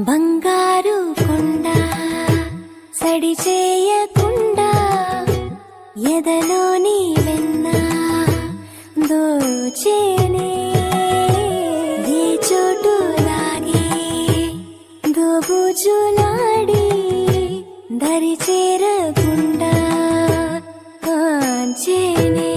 బంగారు కొండ సడి చేయకుండా ఎదలోని వెన్న దోచేనే ఏ చోటు లాగే దోబుజులాడి దరి చేరకుండా కాంచేనే